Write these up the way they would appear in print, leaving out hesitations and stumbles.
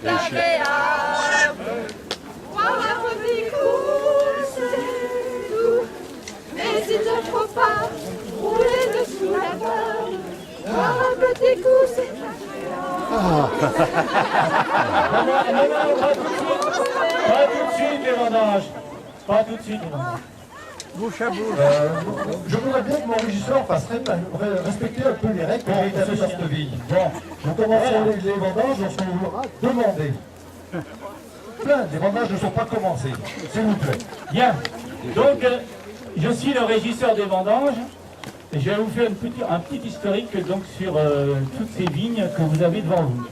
agréable. Boire un petit coup, c'est doux, mais il ne faut pas rouler dessous la table. Boire un petit coup, c'est agréable. Pas tout de suite les vendanges. Pas tout de suite les vendanges. Bouche à bouche. Je voudrais bien que mon régisseur fasse respecter un peu les règles pour établir cette vigne. Bon, nous commençons les vendanges lorsqu'on vous aura demandé. Plein, les vendanges ne sont pas commencées, s'il vous plaît. Bien. Donc, je suis le régisseur des vendanges. Et je vais vous faire un petit historique donc, sur toutes ces vignes que vous avez devant vous.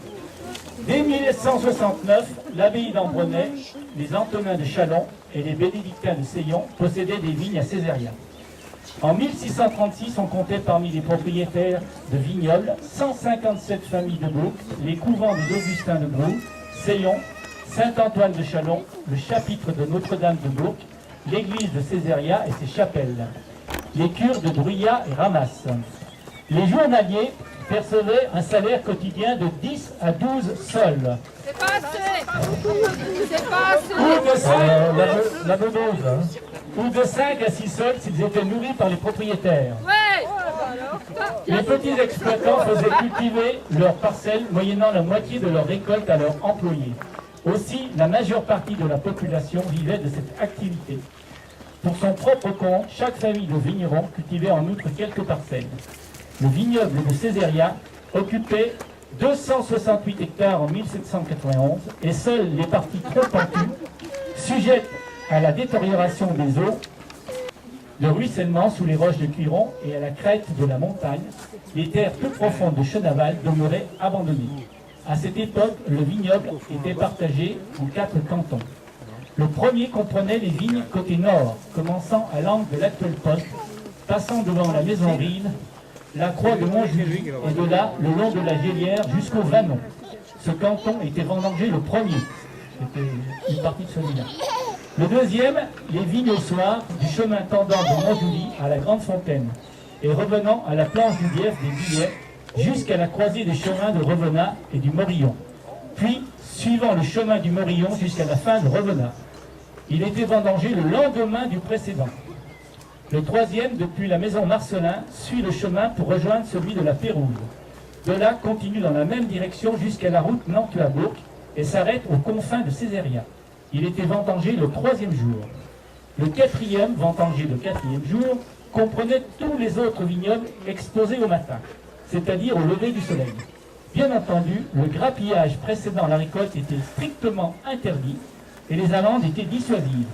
Dès 1169, l'abbaye d'Ambronay, les Antonins de Châlons et les Bénédictins de Seillon possédaient des vignes à Césaria. En 1636, on comptait parmi les propriétaires de vignobles 157 familles de Broc, les couvents des Augustins de Broc, Seillon, Saint-Antoine de Châlons, le chapitre de Notre-Dame de Broc, l'église de Césaria et ses chapelles, les cures de Bruyat et Ramas. Les journaliers percevaient un salaire quotidien de 10 à 12 sols. C'est pas assez. C'est pas assez. Ou de 5, La meneuse, hein. ou de 5 à 6 sols s'ils étaient nourris par les propriétaires. Ouais. Les petits exploitants faisaient cultiver leurs parcelles moyennant la moitié de leur récolte à leurs employés. Aussi, la majeure partie de la population vivait de cette activité. Pour son propre compte, chaque famille de vignerons cultivait en outre quelques parcelles. Le vignoble de Césaria occupait 268 hectares en 1791 et seules les parties trop pentues, sujettes à la détérioration des eaux, le ruissellement sous les roches de Cuiron et à la crête de la montagne, les terres peu profondes de Chenaval demeuraient abandonnées. À cette époque, le vignoble était partagé en 4 cantons. Le premier comprenait les vignes côté nord, commençant à l'angle de l'actuel poste, passant devant la maison Ride, la croix de Montjuïc et de là, le long de la Gélière jusqu'au Vanon. Ce canton était vendangé le premier. C'était une partie de celui-là. Le deuxième, les vignes au soir, du chemin tendant de Montjuïc à la Grande Fontaine et revenant à la planche du Bief des Billets jusqu'à la croisée des chemins de Revenat et du Morillon. Puis, suivant le chemin du Morillon jusqu'à la fin de Revenat. Il était vendangé le lendemain du précédent. Le troisième, depuis la maison Marcelin, suit le chemin pour rejoindre celui de la Pérouse. De là, continue dans la même direction jusqu'à la route Nantua-Bourg et s'arrête aux confins de Césaria. Il était vendangé le 3e jour. Le 4e, vendangé le 4e jour, comprenait tous les autres vignobles exposés au matin, c'est-à-dire au lever du soleil. Bien entendu, le grappillage précédant la récolte était strictement interdit et les amendes étaient dissuasives.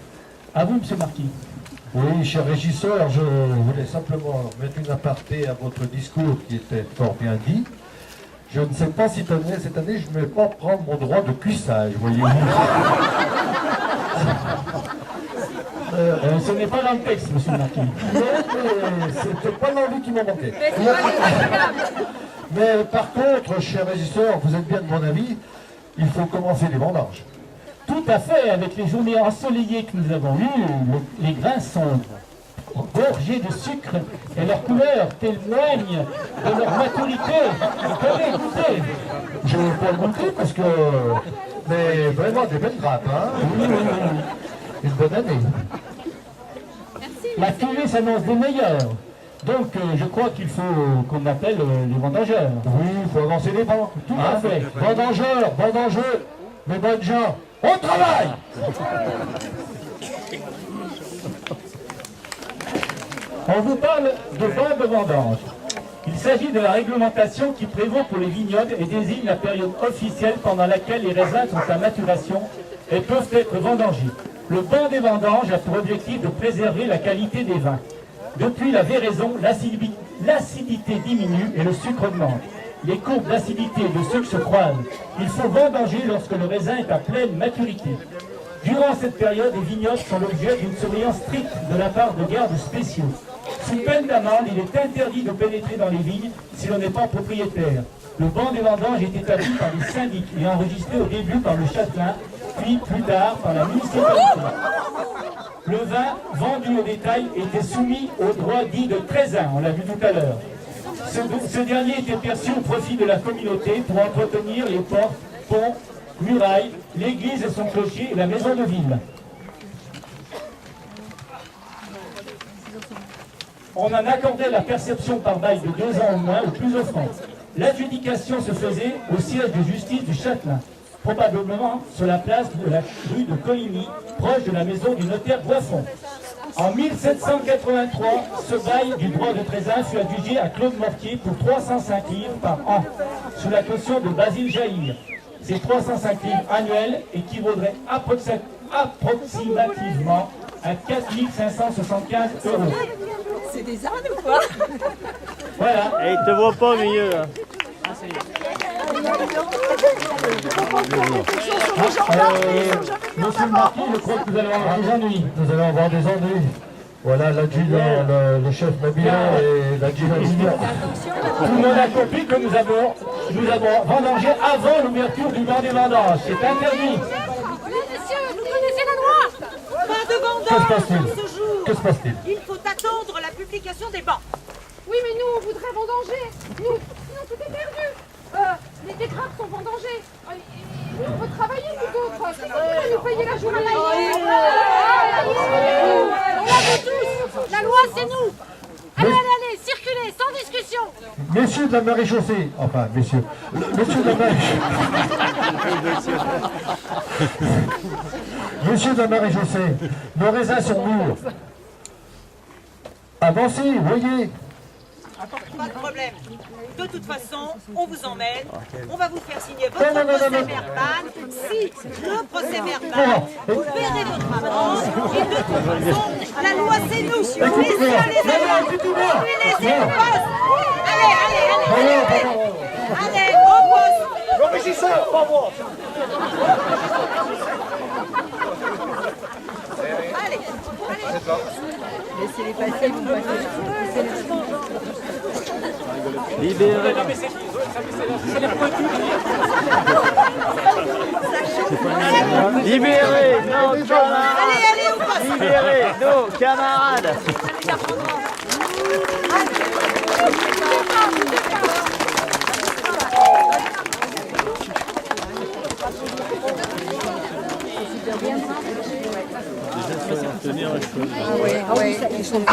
À vous, M. Marquis. Oui, cher régisseur, je voulais simplement mettre une aparté à votre discours qui était fort bien dit. Je ne sais pas si cette année je ne vais pas prendre mon droit de cuissage, voyez-vous. Ce n'est pas dans le texte, M. Marquis. Non, mais c'était pas l'envie qui m'a manqué. Mais c'est pas agréable. Mais par contre, cher régisseur, vous êtes bien de mon avis, il faut commencer les vendanges. Tout à fait, avec les journées ensoleillées que nous avons eues, les grains sont gorgés de sucre et leur couleur témoigne de leur maturité. Vous pouvez goûter. Je ne vais pas le goûter parce que... Mais vraiment des belles grappes, hein. Oui, oui, oui. Une bonne année. La cuvée s'annonce des meilleures. Donc, je crois qu'il faut qu'on appelle les vendangeurs. Oui, il faut avancer les vents. Tout à fait. Vendangeurs, vendangeux, mes bonnes gens, au travail! On vous parle de vin de vendange. Il s'agit de la réglementation qui prévaut pour les vignobles et désigne la période officielle pendant laquelle les raisins sont à maturation et peuvent être vendangés. Le ban des vendanges a pour objectif de préserver la qualité des vins. Depuis la véraison, l'acidité diminue et le sucre augmente. Les courbes d'acidité et de sucre se croisent. Il faut vendanger lorsque le raisin est à pleine maturité. Durant cette période, les vignobles sont l'objet d'une surveillance stricte de la part de gardes spéciaux. Sous peine d'amende, il est interdit de pénétrer dans les vignes si l'on n'est pas propriétaire. Le ban des vendanges est établi par les syndics et enregistré au début par le châtelain, puis plus tard par la municipalité. Le vin vendu au détail était soumis au droit dit de trésor, on l'a vu tout à l'heure. Ce dernier était perçu au profit de la communauté pour entretenir les ports, ponts murailles, l'église et son clocher et la maison de ville. On en accordait la perception par bail de 2 ans au moins ou plus offrant. L'adjudication se faisait au siège de justice du Châtelain, probablement sur la place de la rue de Coligny, proche de la maison du notaire Boisson. En 1783, ce bail du droit de Trézin fut adjugé à Claude Mortier pour 305 livres par an, sous la caution de Basile Jaïr. Ces 305 livres annuels équivaudraient approximativement à 4 575 €. C'est des ânes ou quoi? Voilà. Et il te voit pas au milieu là. Monsieur le marquis, je crois que vous allez avoir des ennuis. Nous allons avoir des ennuis. Voilà l'adjudant, le chef Mabillon et l'adjudant junior. Tout le monde a compris que nous avons vendangé avant l'ouverture du banc des vendanges. C'est interdit. Monsieur, vous connaissez la loi. Pas de Que se vendange passe-t-il? ce jour. Que se passe-t-il? Il faut attendre la publication des bancs. Oui, mais nous, on voudrait vendanger. Nous, sinon tout est perdu. Les grappes sont vendangées. Nous, on veut travailler, nous autres. C'est vous qui nous payez la journée. On la veut tous. La loi, c'est nous. Allez, allez, allez, circulez, sans discussion. Messieurs de la maréchaussée, enfin messieurs, messieurs de la maréchaussée, messieurs de la maréchaussée, nos raisins sont mûrs. Avancez, voyez. Pas de problème. De toute façon, on vous emmène. On va vous faire signer Non, votre non, non, procès non, non. verbal. Si le procès verbal, vous paierez votre amende. Et de toute façon, la loi, c'est nous. Écoutez-moi. Messieurs les Non, non, agents, écoutez-moi. lui laissez le poste. Allez, allez, allez, Pardon, allez. pardon. Allez, au poste. Le régisseur, pas moi. Allez, allez. Libéré. Libérez nos camarades. Allez, allez, au poste. Libérez nos camarades. Tenir les choses.